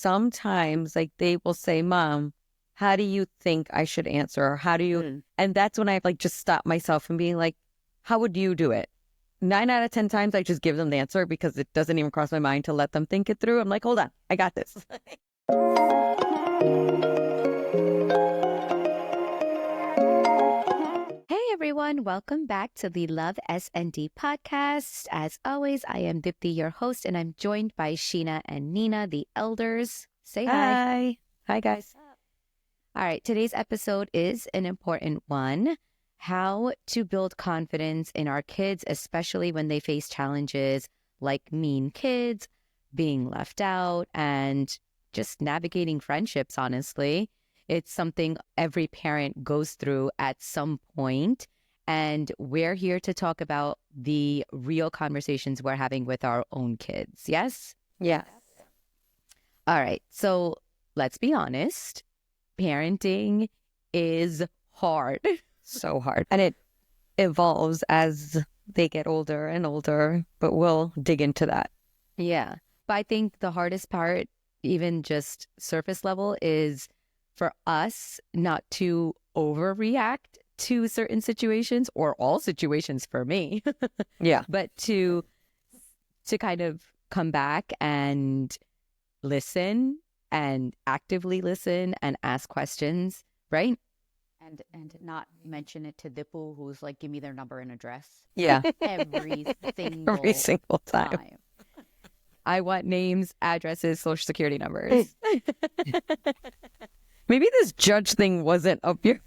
sometimes like they will say, Mom, how do you think I should answer? Or how do you, and that's when I like just stop myself and being like, how would you do it? 9 out of 10 times I just give them the answer because it doesn't even cross my mind to let them think it through. I'm like, hold on, I got this. Hey everyone, welcome back to the LoveSND Podcast. As always, I am Dipti, your host, and I'm joined by Sheena and Nina, the elders. Say hi. Hi, guys. All right, today's episode is an important one. How to build confidence in our kids, especially when they face challenges like mean kids, being left out, and just navigating friendships, honestly. It's something every parent goes through at some point. And we're here to talk about the real conversations we're having with our own kids. Yes? Yes. All right. So let's be honest. Parenting is hard. So hard. And it evolves as they get older and older, but we'll dig into that. Yeah. But I think the hardest part, even just surface level, is for us not to overreact to certain situations or all situations for me. Yeah. But to kind of come back and listen and actively listen and ask questions, right? And not mention it to Dipu, who's like, give me their number and address. Yeah. Every single time. I want names, addresses, social security numbers. Maybe this judge thing wasn't up your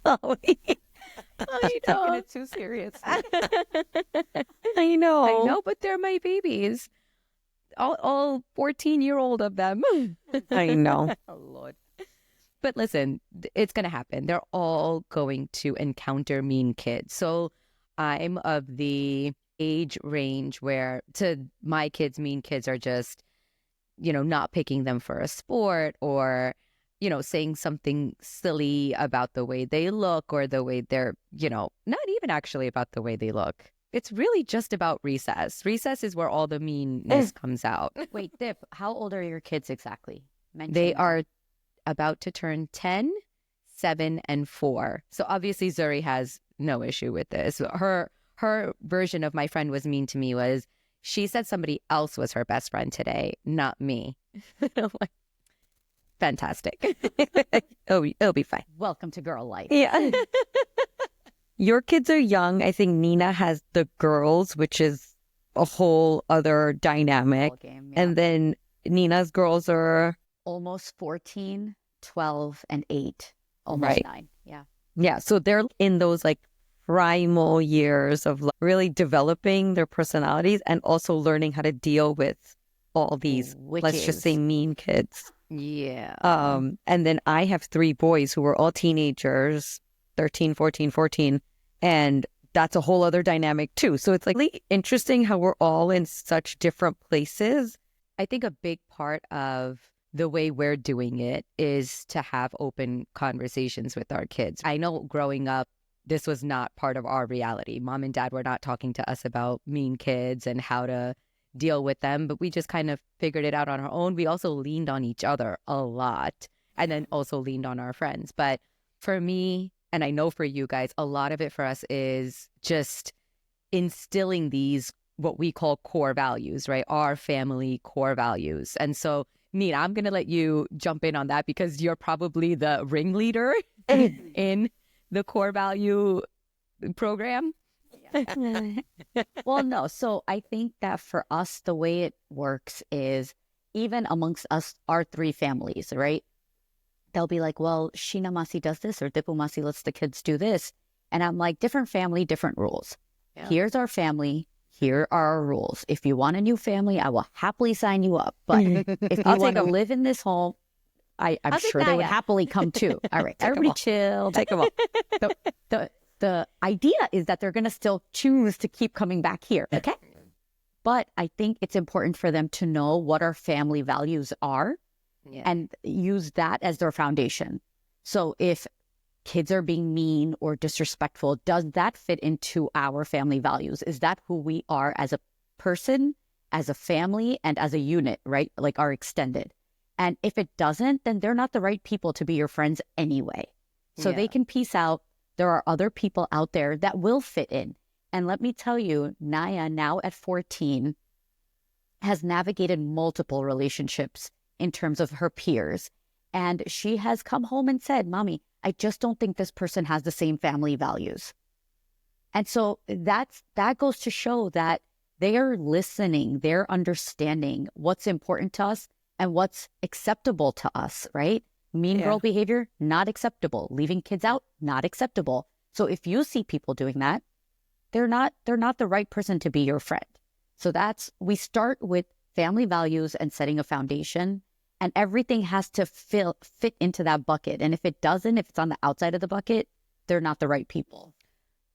alley. I Taking it too serious. I know. I know, but they're my babies. All 14-year-old of them. I know. Oh, Lord. But listen, it's going to happen. They're all going to encounter mean kids. So I'm of the age range where to my kids, mean kids are just, not picking them for a sport or, saying something silly about the way they look or the way they're, not even actually about the way they look. It's really just about recess. Recess is where all the meanness comes out. Wait, Dip, how old are your kids exactly? They are about to turn 10, 7, and 4. So obviously Zuri has no issue with this. Her version of my friend was mean to me was she said somebody else was her best friend today, not me. I'm like, fantastic. It'll be fine. Welcome to girl life. Yeah. Your kids are young. I think Nina has the girls, which is a whole other dynamic. Ball game, yeah. And then Nina's girls are Almost 14, 12, and 8. Almost Right. 9. Yeah. Yeah, so they're in those like primal years of like, really developing their personalities and also learning how to deal with all these, let's just say, mean kids. Yeah. And then I have 3 boys who were all teenagers, 13, 14, and that's a whole other dynamic too. So it's like really interesting how we're all in such different places. I think a big part of the way we're doing it is to have open conversations with our kids. I know growing up, this was not part of our reality. Mom and dad were not talking to us about mean kids and how to deal with them, but we just kind of figured it out on our own. We also leaned on each other a lot and then also leaned on our friends. But for me, and I know for you guys, a lot of it for us is just instilling these, what we call core values, right? Our family core values. And so Nina, I'm going to let you jump in on that because you're probably the ringleader in the core value program. Well, no. So I think that for us, the way it works is even amongst us, our 3 families, right? They'll be like, well, Sheena Masi does this or Dipu Masi lets the kids do this. And I'm like, different family, different rules. Yeah. Here's our family. Here are our rules. If you want a new family, I will happily sign you up. But if you want to live in this home, I'm sure they would happily come too. All right, everybody chill. Take them all. The idea is that they're going to still choose to keep coming back here. Okay. But I think it's important for them to know what our family values are and use that as their foundation. So if kids are being mean or disrespectful, does that fit into our family values? Is that who we are as a person, as a family, and as a unit, right? Like our extended. And if it doesn't, then they're not the right people to be your friends anyway. So they can peace out. There are other people out there that will fit in. And let me tell you, Naya, now at 14, has navigated multiple relationships in terms of her peers. And she has come home and said, Mommy, I just don't think this person has the same family values. And so that goes to show that they are listening, they're understanding what's important to us and what's acceptable to us, right? Mean girl behavior, not acceptable. Leaving kids out, not acceptable. So if you see people doing that, they're not the right person to be your friend. So we start with family values and setting a foundation, and everything has to fit into that bucket. And if it doesn't, if it's on the outside of the bucket, they're not the right people.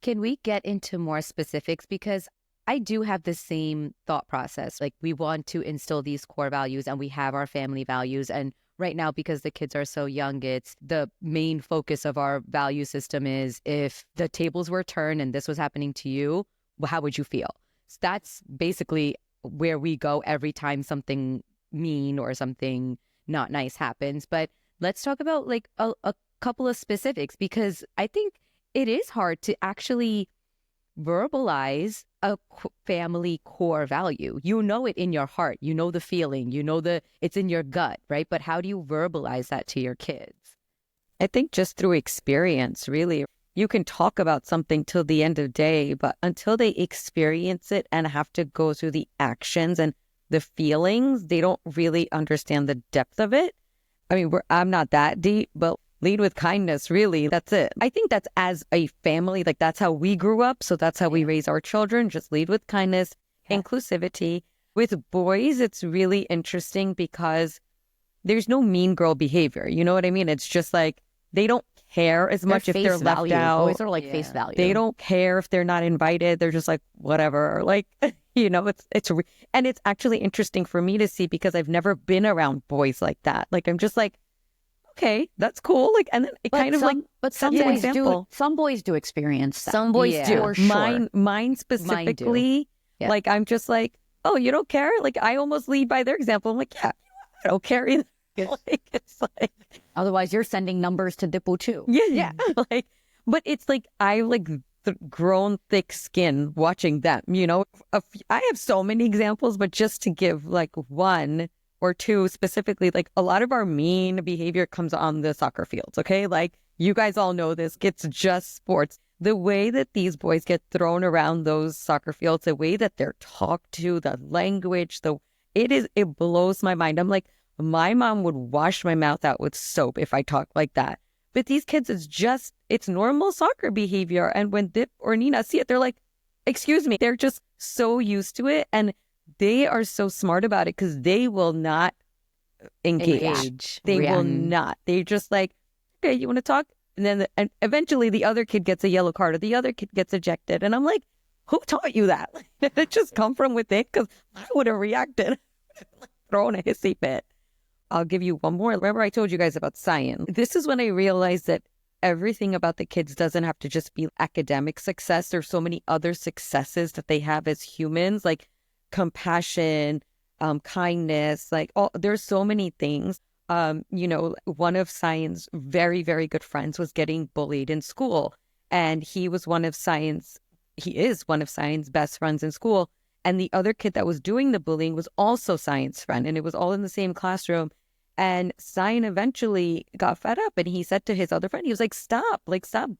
Can we get into more specifics? Because I do have the same thought process. Like, we want to instill these core values and we have our family values. And right now, because the kids are so young, it's the main focus of our value system is, if the tables were turned and this was happening to you, how would you feel? So that's basically where we go every time something mean or something not nice happens. But let's talk about like a couple of specifics, because I think it is hard to actually verbalize a family core value. You know it in your heart, you know the feeling, you know it's in your gut, right? But how do you verbalize that to your kids? I think just through experience, really. You can talk about something till the end of the day, but until they experience it and have to go through the actions and the feelings, they don't really understand the depth of it. I mean, I'm not that deep, but lead with kindness, really. That's it. I think that's, as a family, like, that's how we grew up. So that's how we raise our children. Just lead with kindness, inclusivity. With boys, it's really interesting because there's no mean girl behavior. You know what I mean? It's just like, they don't care as much if they're left out. Boys are like face value. They don't care if they're not invited. They're just like, whatever. Like, you know, and it's actually interesting for me to see, because I've never been around boys like that. Like, I'm just like, okay, that's cool. Like, and then some boys do experience that. Some boys do. Sure. Mine specifically, like, I'm just like, oh, you don't care? Like, I almost lead by their example. I'm like, yeah, I don't care either. Like, it's like, otherwise you're sending numbers to Dipti too. Yeah. Like, but it's like, I like grown thick skin watching them, you know. I have so many examples, but just to give like one or two specifically, like, a lot of our mean behavior comes on the soccer fields. Okay. Like, you guys all know this. It's just sports. The way that these boys get thrown around those soccer fields, the way that they're talked to, the language, it blows my mind. I'm like, my mom would wash my mouth out with soap if I talked like that. But these kids, it's normal soccer behavior. And when Dip or Nina see it, they're like, excuse me. They're just so used to it. And they are so smart about it, because they will not engage. They will not. They just like, okay, you want to talk? And then and eventually the other kid gets a yellow card or the other kid gets ejected. And I'm like, who taught you that? Did it just come from within? Because I would have reacted, thrown a hissy fit. I'll give you one more. Remember I told you guys about science. This is when I realized that everything about the kids doesn't have to just be academic success. There's so many other successes that they have as humans, like compassion, kindness, like there's so many things. You know, one of Science's very, very good friends was getting bullied in school. And he is one of Science's best friends in school. And the other kid that was doing the bullying was also Science's friend. And it was all in the same classroom. And Science eventually got fed up, and he said to his other friend, he was like, stop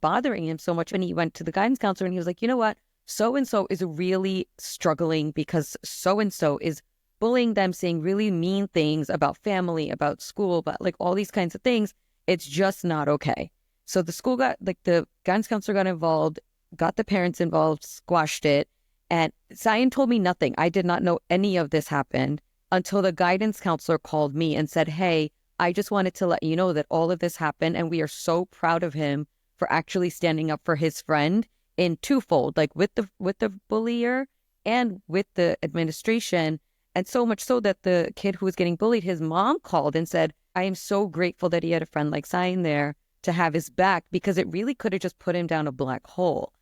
bothering him so much. And he went to the guidance counselor and he was like, you know what? So-and-so is really struggling because so-and-so is bullying them, saying really mean things about family, about school, about like all these kinds of things. It's just not okay. So the school the guidance counselor got involved, got the parents involved, squashed it. And Science told me nothing. I did not know any of this happened until the guidance counselor called me and said, hey, I just wanted to let you know that all of this happened. And we are so proud of him for actually standing up for his friend in twofold, like with the bullier and with the administration. And so much so that the kid who was getting bullied, his mom called and said, I am so grateful that he had a friend like Science there to have his back, because it really could have just put him down a black hole.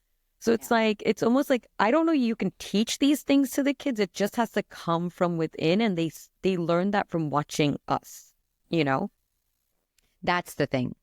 So it's like, it's almost like, I don't know, you can teach these things to the kids. It just has to come from within, and they learn that from watching us. you know? That's the thing.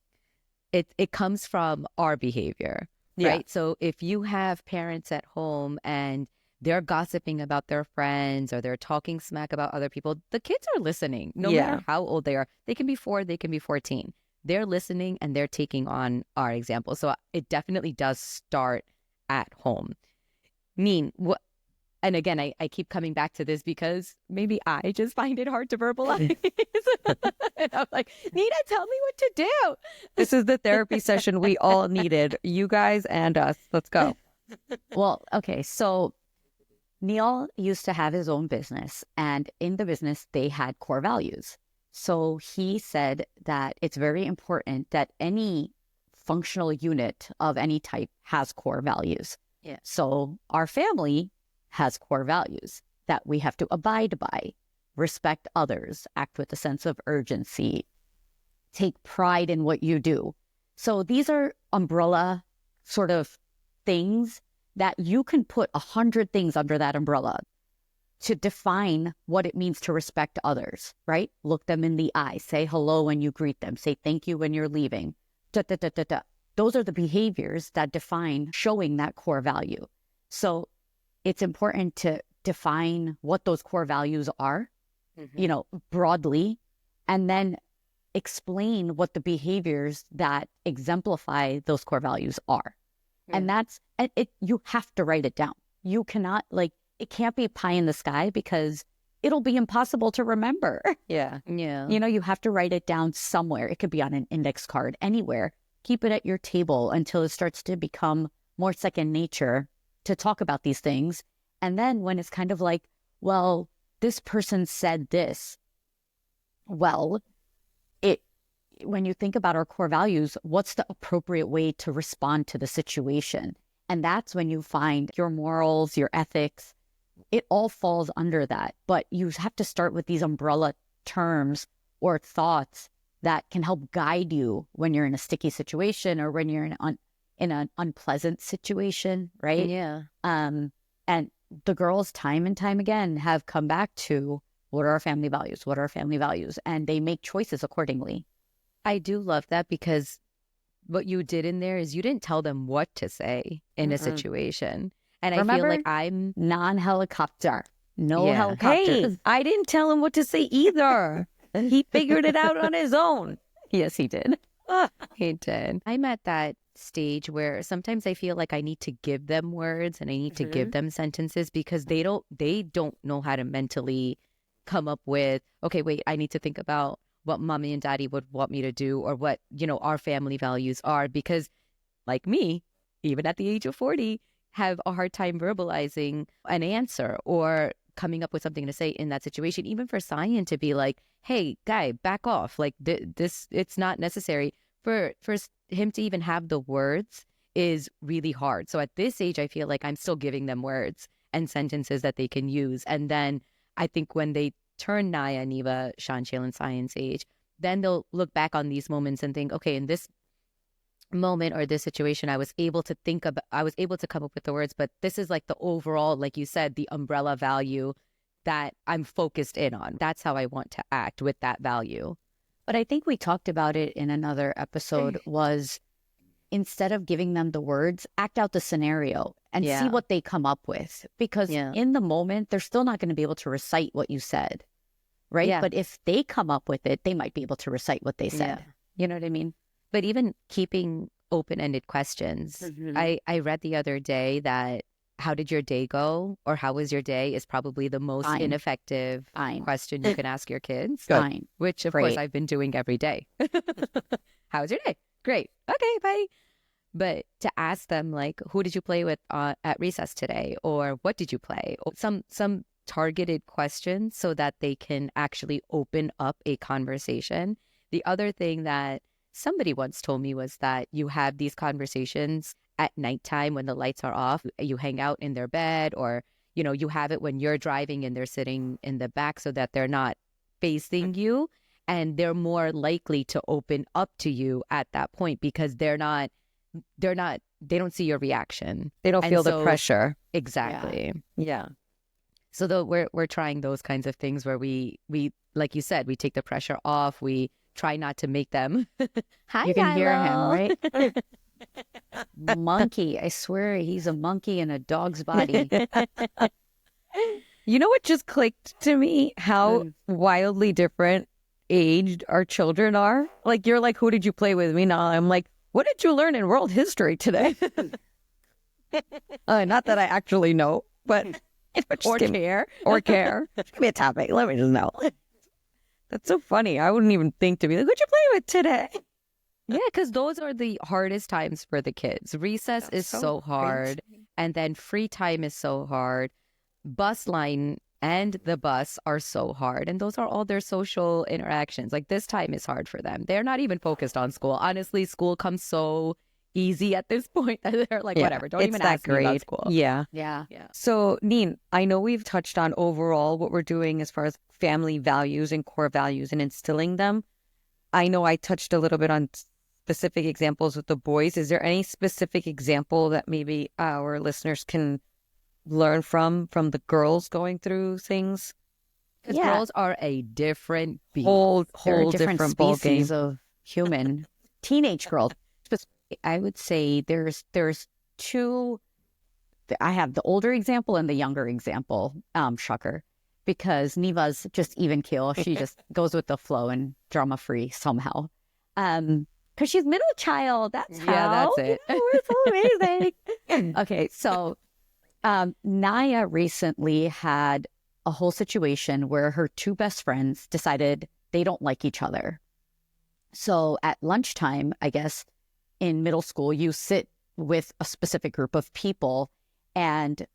It comes from our behavior, right? So if you have parents at home and they're gossiping about their friends or they're talking smack about other people, the kids are listening, no matter how old they are. They can be 4, they can be 14. They're listening and they're taking on our example. So it definitely does start at home. And again, I keep coming back to this because maybe I just find it hard to verbalize. And I'm like, Nina, tell me what to do. This is the therapy session we all needed, you guys and us. Let's go. Well, okay. So Neil used to have his own business, and in the business, they had core values. So he said that it's very important that any functional unit of any type has core values. Yeah. So our family has core values that we have to abide by, respect others, act with a sense of urgency, take pride in what you do. So these are umbrella sort of things that you can put 100 things under that umbrella to define what it means to respect others, right? Look them in the eye, say hello when you greet them, say thank you when you're leaving. Those are the behaviors that define showing that core value. So it's important to define what those core values are, broadly, and then explain what the behaviors that exemplify those core values are. And you have to write it down. You cannot, it can't be pie in the sky because it'll be impossible to remember. Yeah. You have to write it down somewhere. It could be on an index card, anywhere. Keep it at your table until it starts to become more second nature to talk about these things. And then when it's kind of like, well, this person said this. Well, when you think about our core values, what's the appropriate way to respond to the situation? And that's when you find your morals, your ethics, it all falls under that. But you have to start with these umbrella terms or thoughts that can help guide you when you're in a sticky situation or when you're in an unpleasant situation, right? Yeah. And the girls, time and time again, have come back to what are our family values? What are our family values? And they make choices accordingly. I do love that because what you did in there is you didn't tell them what to say in a situation. And I feel like I'm non-helicopter. No helicopter. Hey, I didn't tell him what to say either. He figured it out on his own. Yes, he did. He did. I'm at that stage where sometimes I feel like I need to give them words and I need to give them sentences because they don't know how to mentally come up with, okay, wait, I need to think about what mommy and daddy would want me to do or what, our family values are, because like me, even at the age of 40, have a hard time verbalizing an answer or coming up with something to say in that situation, even for Cyan to be like, hey, guy, back off. Like this, it's not necessary. For him to even have the words is really hard. So at this age, I feel like I'm still giving them words and sentences that they can use. And then I think when they turn Naya, Neva, Shanchil, and Cyan's age, then they'll look back on these moments and think, okay, in this moment or this situation, I was able to come up with the words, but this is like the overall, like you said, the umbrella value that I'm focused in on. That's how I want to act with that value. But I think we talked about it in another episode was instead of giving them the words, act out the scenario and see what they come up with. Because in the moment, they're still not going to be able to recite what you said, right? Yeah. But if they come up with it, they might be able to recite what they said. Yeah. You know what I mean? But even keeping open-ended questions. I read the other day that how did your day go or how was your day is probably the most ineffective question you can ask your kids. Fine. Which, of course, I've been doing every day. How was your day? Great. Okay, bye. But to ask them, like, who did you play with at recess today? Or what did you play? Or some targeted questions so that they can actually open up a conversation. The other thing that somebody once told me was that you have these conversations at nighttime when the lights are off. You hang out in their bed, or, you have it when you're driving and they're sitting in the back so that they're not facing you. And they're more likely to open up to you at that point because they don't see your reaction. They don't feel the pressure. Exactly. Yeah. So we're trying those kinds of things where we like you said, we take the pressure off. We try not to make them. Hi, You can hear him, Milo. right? Monkey. I swear he's a monkey in a dog's body. You know what just clicked to me? How wildly different aged our children are. Like, you're like, who did you play with? Me now. I'm like, what did you learn in world history today? Not that I actually know, but Or care. or care. Just give me a topic. Let me just know. That's so funny. I wouldn't even think to be like, what'd you play with today? Yeah, because those are the hardest times for the kids. Recess is so hard. And then free time is so hard. Bus line and the bus are so hard. And those are all their social interactions. Like, this time is hard for them. They're not even focused on school. Honestly, school comes so easy at this point that they're like, whatever, don't even ask me about school. Yeah. So, So, Neen, I know we've touched on overall what we're doing as far as family values and core values and instilling them. I know I touched a little bit on specific examples with the boys. Is there any specific example that maybe our listeners can learn from the girls going through things? because girls are a different beast. They're a Whole different ball game. species of human. Teenage girls. I would say there's two. I have the older example and the younger example, Shucker, because Neva's just even keel. She just goes with the flow and drama free somehow. Because she's middle child. That's how. Yeah, that's it. We're so amazing. Okay, so Naya recently had a whole situation where her two best friends decided they don't like each other. So at lunchtime, I guess, in middle school, you sit with a specific group of people, and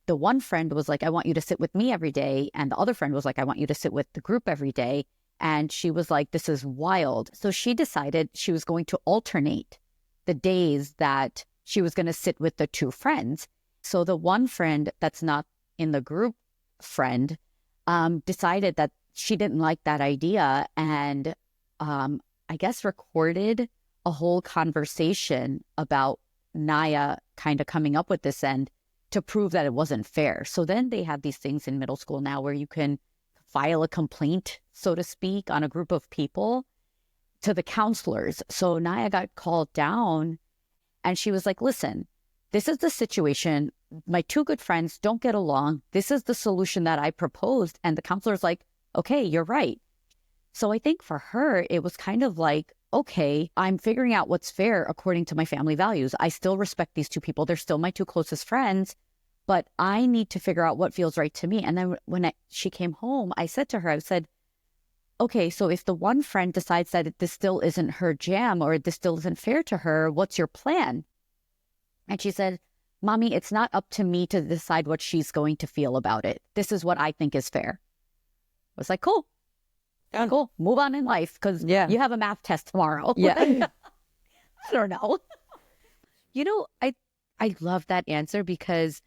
the one friend was like, I want you to sit with me every day. And the other friend was like, I want you to sit with the group every day. And she was like, this is wild. So she decided she was going to alternate the days that she was going to sit with the two friends. So the one friend that's not in the group friend decided that she didn't like that idea, and I guess recorded a whole conversation about Naya kind of coming up with this end to prove that it wasn't fair. So then they have these things in middle school now where you can file a complaint, so to speak, on a group of people to the counselors. So Naya got called down and she was like, listen, this is the situation. My two good friends don't get along. This is the solution that I proposed. And the counselor's like, okay, you're right. So I think for her, it was kind of like, okay, I'm figuring out what's fair according to my family values. I still respect these two people. They're still my two closest friends, but I need to figure out what feels right to me. And then when she came home, I said to her, I said, okay, so if the one friend decides that this still isn't her jam or this still isn't fair to her, what's your plan? And she said, Mommy, it's not up to me to decide what she's going to feel about it. This is what I think is fair. I was like, cool. Cool. Move on in life because you have a math test tomorrow. Yeah. I don't know. You know, I love that answer because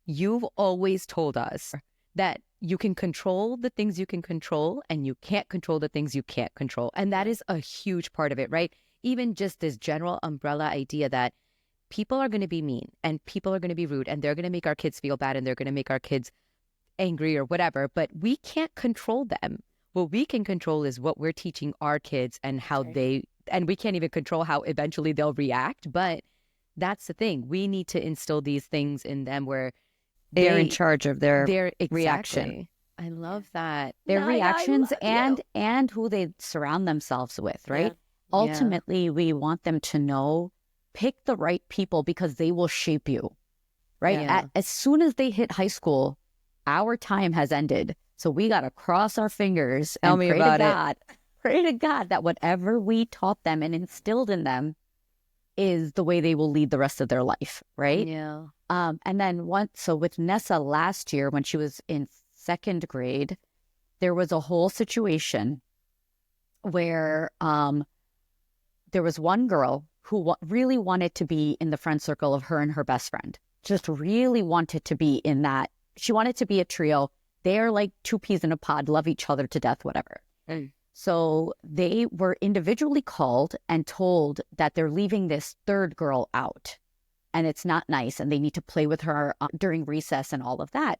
you've always told us that you can control the things you can control and you can't control the things you can't control. And that is a huge part of it, right? Even just this general umbrella idea that people are going to be mean and people are going to be rude and they're going to make our kids feel bad and they're going to make our kids angry or whatever, but we can't control them. What we can control is what we're teaching our kids and how and we can't even control how eventually they'll react. But that's the thing. We need to instill these things in them where They're in charge of their reaction. reaction. I love that. Their reactions and who they surround themselves with, right? Yeah. Ultimately, we want them to know, pick the right people because they will shape you, right? Yeah. As soon as they hit high school, our time has ended. So we got to cross our fingers and pray to God that whatever we taught them and instilled in them is the way they will lead the rest of their life, right? Yeah. And then with Nessa last year when she was in second grade, there was a whole situation where there was one girl who really wanted to be in the friend circle of her and her best friend. Just really wanted to be in that. She wanted to be a trio. They're like two peas in a pod, love each other to death, whatever. So they were individually called and told that they're leaving this third girl out and it's not nice and they need to play with her during recess and all of that.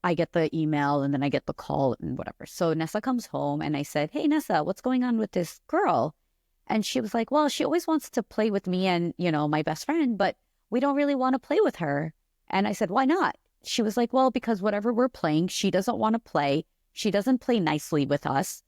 I get the email and then I get the call and whatever. So Nessa comes home and I said, hey, Nessa, what's going on with this girl? And she was like, well, she always wants to play with me and, my best friend, but we don't really want to play with her. And I said, why not? She was like, well, because whatever we're playing, she doesn't want to play. She doesn't play nicely with us.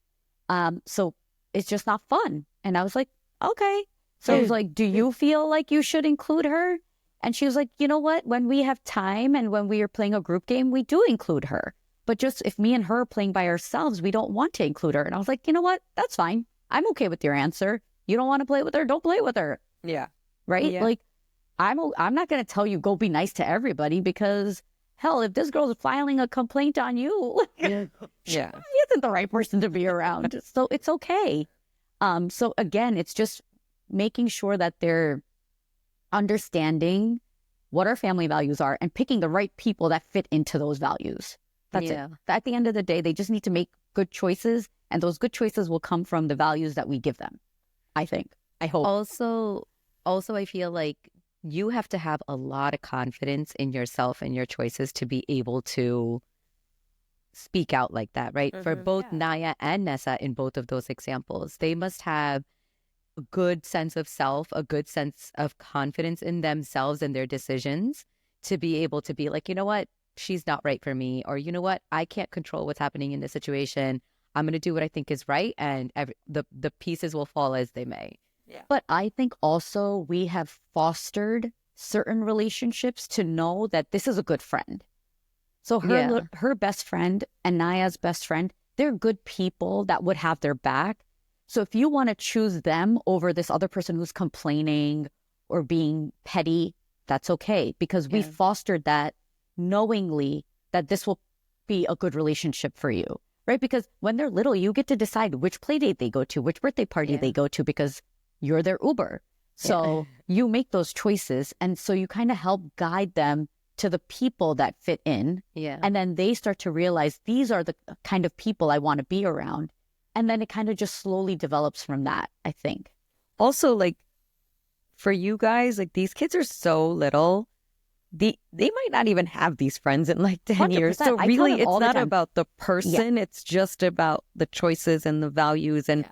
So it's just not fun. And I was like, okay. So I was like, do you feel like you should include her? And she was like, you know what? When we have time and when we are playing a group game, we do include her. But just if me and her are playing by ourselves, we don't want to include her. And I was like, you know what? That's fine. I'm okay with your answer. You don't want to play with her? Don't play with her. Yeah. Right? Yeah. Like, I'm not going to tell you go be nice to everybody because, hell, if this girl's filing a complaint on you, she isn't the right person to be around. So it's okay. So again, it's just making sure that they're understanding what our family values are and picking the right people that fit into those values. That's it. At the end of the day, they just need to make good choices, and those good choices will come from the values that we give them. I think. I hope. Also, I feel like you have to have a lot of confidence in yourself and your choices to be able to speak out like that, right? For both Naya and Nessa, in both of those examples, they must have a good sense of self, a good sense of confidence in themselves and their decisions to be able to be like, you know what, she's not right for me, or you know what, I can't control what's happening in this situation. I'm going to do what I think is right, and the pieces will fall as they may. Yeah. But I think also we have fostered certain relationships to know that this is a good friend. So her best friend and Naya's best friend, they're good people that would have their back. So if you want to choose them over this other person who's complaining or being petty, that's okay, because we fostered that knowingly that this will be a good relationship for you, right? Because when they're little, you get to decide which play date they go to, which birthday party they go to, because you're their Uber. So you make those choices. And so you kind of help guide them to the people that fit in. Yeah. And then they start to realize these are the kind of people I want to be around. And then it kind of just slowly develops from that, I think. Also, like, for you guys, like, these kids are so little. They might not even have these friends in like 10 years. So really, it's not about the person. Yeah. It's just about the choices and the values and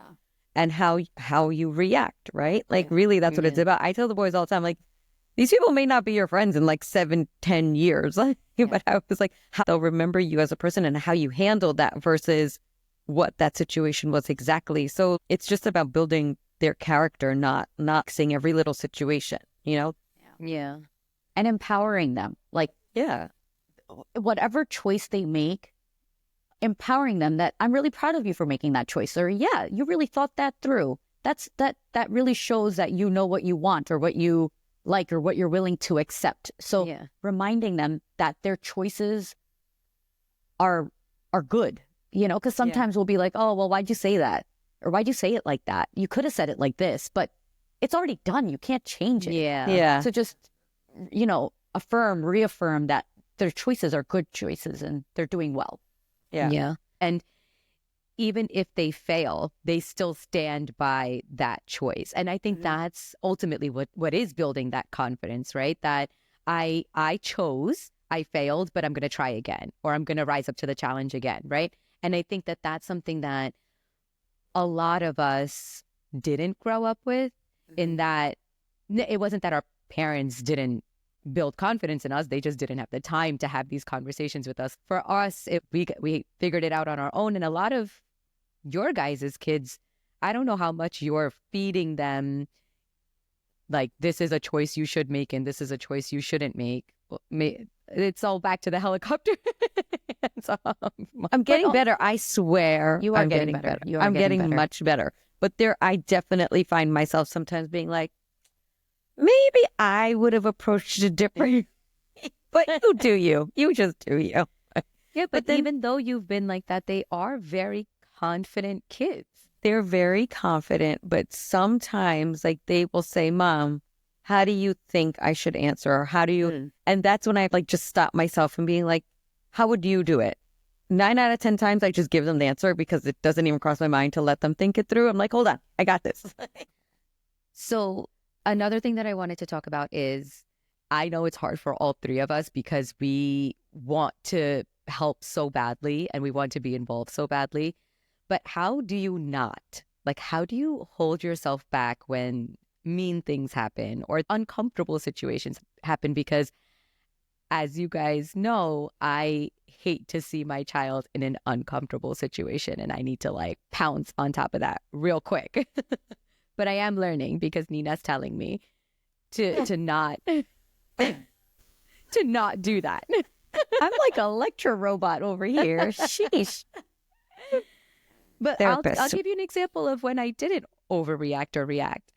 how you react, right? Like, really, that's what it's about. I tell the boys all the time, like, these people may not be your friends in like 7-10 years. But I was like, how they'll remember you as a person and how you handled that versus what that situation was exactly. So it's just about building their character, not seeing every little situation, you know? Yeah. And empowering them. Like, whatever choice they make, empowering them that I'm really proud of you for making that choice. Or, you really thought that through. That really shows that you know what you want or what you like or what you're willing to accept. So reminding them that their choices are good, you know, because sometimes we'll be like, oh, well, why'd you say that? Or why'd you say it like that? You could have said it like this, but it's already done. You can't change it. Yeah. So just, you know, reaffirm that their choices are good choices and they're doing well. Yeah. And even if they fail, they still stand by that choice. And I think that's ultimately what is building that confidence, right? That I chose, I failed, but I'm going to try again, or I'm going to rise up to the challenge again, right? And I think that that's something that a lot of us didn't grow up with, in that it wasn't that our parents didn't build confidence in us, they just didn't have the time to have these conversations with us. For us, we figured it out on our own. And a lot of your guys' kids, I don't know how much you're feeding them, like, this is a choice you should make and this is a choice you shouldn't make. It's all back to the helicopter. So, I'm getting better. I swear. You are getting better. I'm getting much better. But I definitely find myself sometimes being like, maybe I would have approached it different. But you do you. You just do you. Yeah, but then, even though you've been like that, they are very confident kids. They're very confident, but sometimes, like, they will say, Mom, how do you think I should answer? Or how do you... And that's when I like just stop myself and being like, how would you do it? 9 out of 10 times I just give them the answer because it doesn't even cross my mind to let them think it through. I'm like, hold on, I got this. So another thing that I wanted to talk about is, I know it's hard for all three of us because we want to help so badly and we want to be involved so badly. But how do you not? Like, how do you hold yourself back when mean things happen or uncomfortable situations happen? Because as you guys know, I hate to see my child in an uncomfortable situation and I need to like pounce on top of that real quick. But I am learning because Nina's telling me to not to not do that. I'm like a lecture robot over here. Sheesh. But I'll give you an example of when I didn't overreact or react.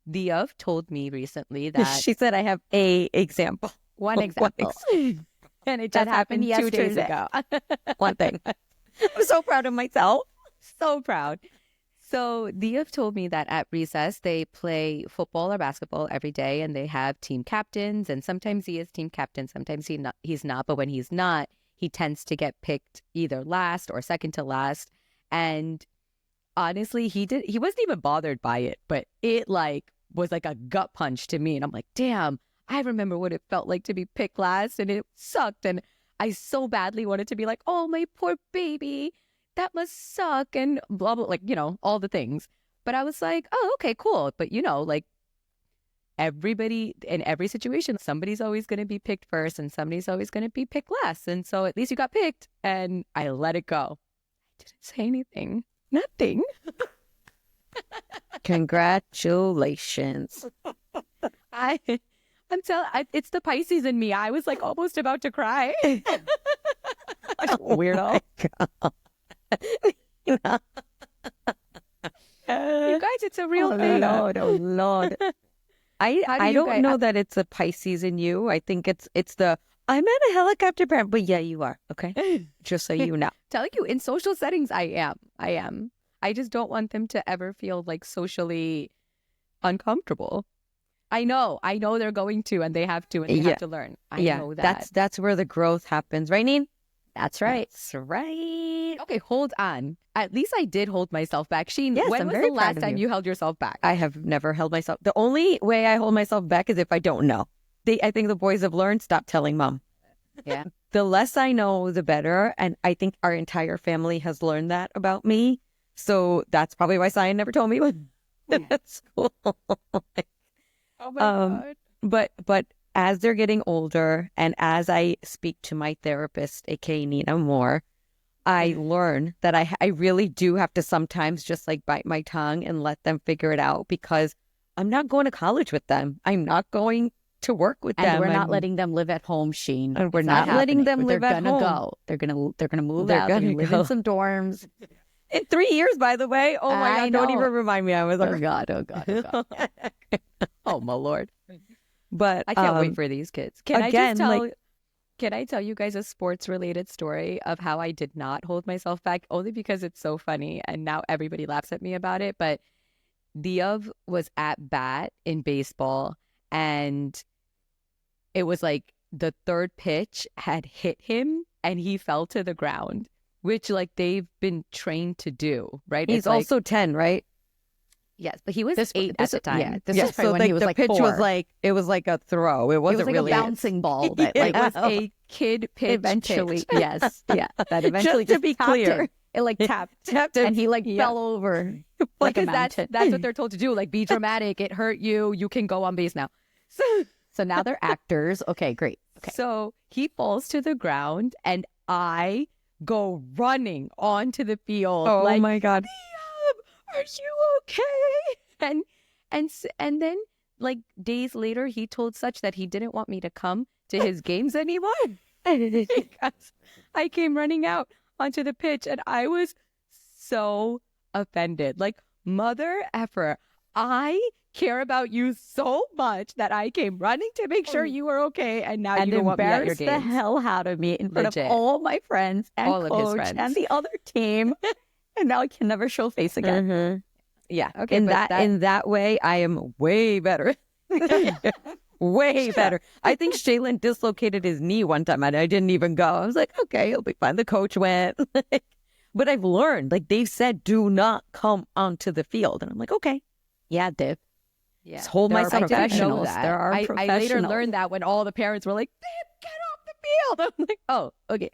The of told me recently that she said I have a example. One example. And it just happened 2 days ago. One thing. I'm so proud of myself. So proud. So the of told me that at recess, they play football or basketball every day and they have team captains. And sometimes he is team captain, sometimes he's not. But when he's not, he tends to get picked either last or second to last. And honestly, he wasn't even bothered by it, but it like was like a gut punch to me. And I'm like, damn, I remember what it felt like to be picked last and it sucked. And I so badly wanted to be like, oh, my poor baby, that must suck and blah, blah, like, you know, all the things. But I was like, oh, okay, cool. But, you know, like everybody in every situation, somebody's always going to be picked first and somebody's always going to be picked last. And so at least you got picked and I let it go. I didn't say anything. Nothing. Congratulations. I'm telling, it's the Pisces in me. I was like almost about to cry. Weirdo. You guys, it's a real thing. Lord, oh Lord. I don't know that it's a Pisces in you. I think it's the I'm in a helicopter parent, but yeah, you are. Okay, just so you know. Telling you, in social settings, I am. I just don't want them to ever feel like socially uncomfortable. I know they're going to, and they have to, and they have to learn. I know that. That's where the growth happens, right, Neen? That's right. That's right. Okay, hold on. At least I did hold myself back. Sheen, yes, when was the last time you held yourself back? I have never held myself. The only way I hold myself back is if I don't know. I think the boys have learned, stop telling mom. Yeah. The less I know, the better. And I think our entire family has learned that about me. So that's probably why Cyan never told me. That's cool. Oh my God. But as they're getting older and as I speak to my therapist, aka Nina, more, I learn that I really do have to sometimes just like bite my tongue and let them figure it out because I'm not going to college with them. I'm not going to work with them. And we're not letting them live at home, Sheen. And we're not letting them live at home. They're gonna move out. They're gonna live in some dorms. In 3 years, by the way. Oh my God! Don't even remind me. I was like, oh God. Oh my Lord. But I can't wait for these kids. Can I tell you guys a sports related story of how I did not hold myself back? Only because it's so funny and now everybody laughs at me about it. But Diev was at bat in baseball and it was like the third pitch had hit him and he fell to the ground, which like they've been trained to do, right? He's also 10, right? Yes, but he was 8 at the time. Yeah, this is probably when he was the like pitch 4. was like, it was like a throw. It wasn't like really a bouncing ball. That it was a kid pitch. Eventually, pitch. yes. Yeah, that eventually just to be clear. It like tapped and he like fell over. Like because that's what they're told to do. Like, be dramatic. It hurt you. You can go on base now. So now they're actors. Okay, great. Okay. So he falls to the ground and I go running onto the field. Oh like, my God. Are you okay? And then like days later, he told Such that he didn't want me to come to his games anymore because I came running out onto the pitch and I was so offended. Like, mother effer, I care about you so much that I came running to make sure you were okay, and now you don't want me at your games. The hell out of me in front of all my friends and all coach of his friends and the other team, and now I can never show face again. Mm-hmm. Yeah, okay. In that way, I am way better. Way better. I think Shaylin dislocated his knee one time and I didn't even go. I was like, okay, it'll be fine. The coach went. But I've learned, like they've said, do not come onto the field. And I'm like, okay. Yeah, Dip. Yeah. Just hold myself professionals. There are professionals. I later learned that when all the parents were like, Dip, get off the field. I'm like, oh, okay.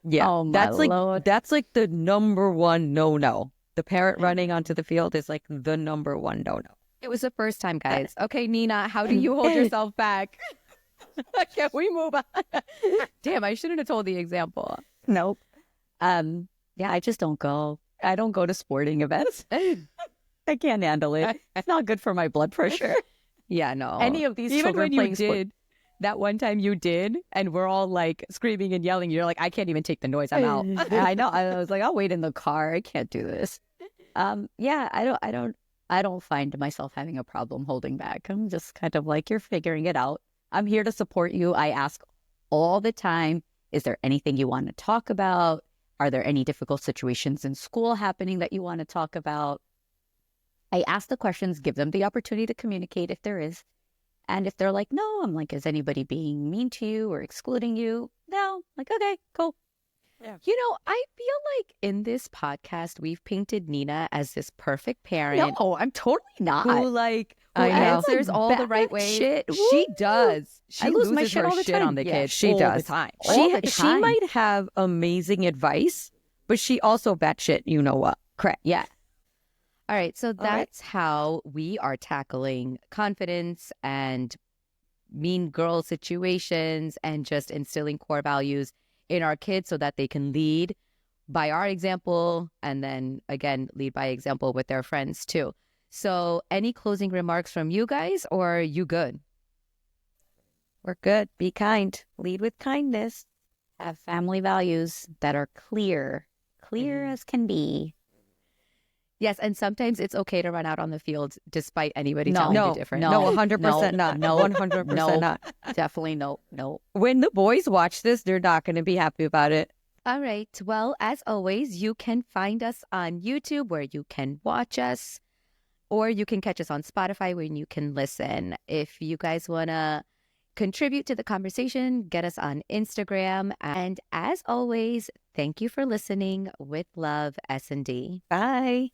Yeah, Oh, my that's Lord. that's like the number one no. The parent running onto the field is like the number one no. It was the first time, guys. Okay, Nina, how do you hold yourself back? Can we move on? Damn, I shouldn't have told the example. Nope. Yeah, I just don't go. I don't go to sporting events. I can't handle it. It's not good for my blood pressure. Yeah, no. Any of these Even children when you playing sport. did, that one time you did, and we're all like screaming and yelling, you're like, I can't even take the noise. I'm out. I know. I was like, I'll wait in the car. I can't do this. Yeah, I don't find myself having a problem holding back. I'm just kind of like, you're figuring it out. I'm here to support you. I ask all the time, is there anything you want to talk about? Are there any difficult situations in school happening that you want to talk about? I ask the questions, give them the opportunity to communicate if there is. And if they're like, no, I'm like, is anybody being mean to you or excluding you? No. I'm like, okay, cool. Yeah. You know, I feel like in this podcast, we've painted Nina as this perfect parent. No, I'm totally not. Who answers all the right ways. Shit. She does. She I lose loses my shit her all the shit time. on the Yeah, kids. she all does. the time. She might have amazing advice, but she also batshit, you know what? Correct. Yeah. All right. So that's how we are tackling confidence and mean girl situations and just instilling core values in our kids so that they can lead by our example and then, again, lead by example with their friends too. So any closing remarks from you guys, or are you good? We're good. Be kind. Lead with kindness. Have family values that are clear as can be. Yes, and sometimes it's okay to run out on the field despite anybody telling you different. No, 100% not. No, 100% not. Definitely no. When the boys watch this, they're not going to be happy about it. All right. Well, as always, you can find us on YouTube where you can watch us, or you can catch us on Spotify where you can listen. If you guys want to contribute to the conversation, get us on Instagram. And as always, thank you for listening. With love, S&D. Bye.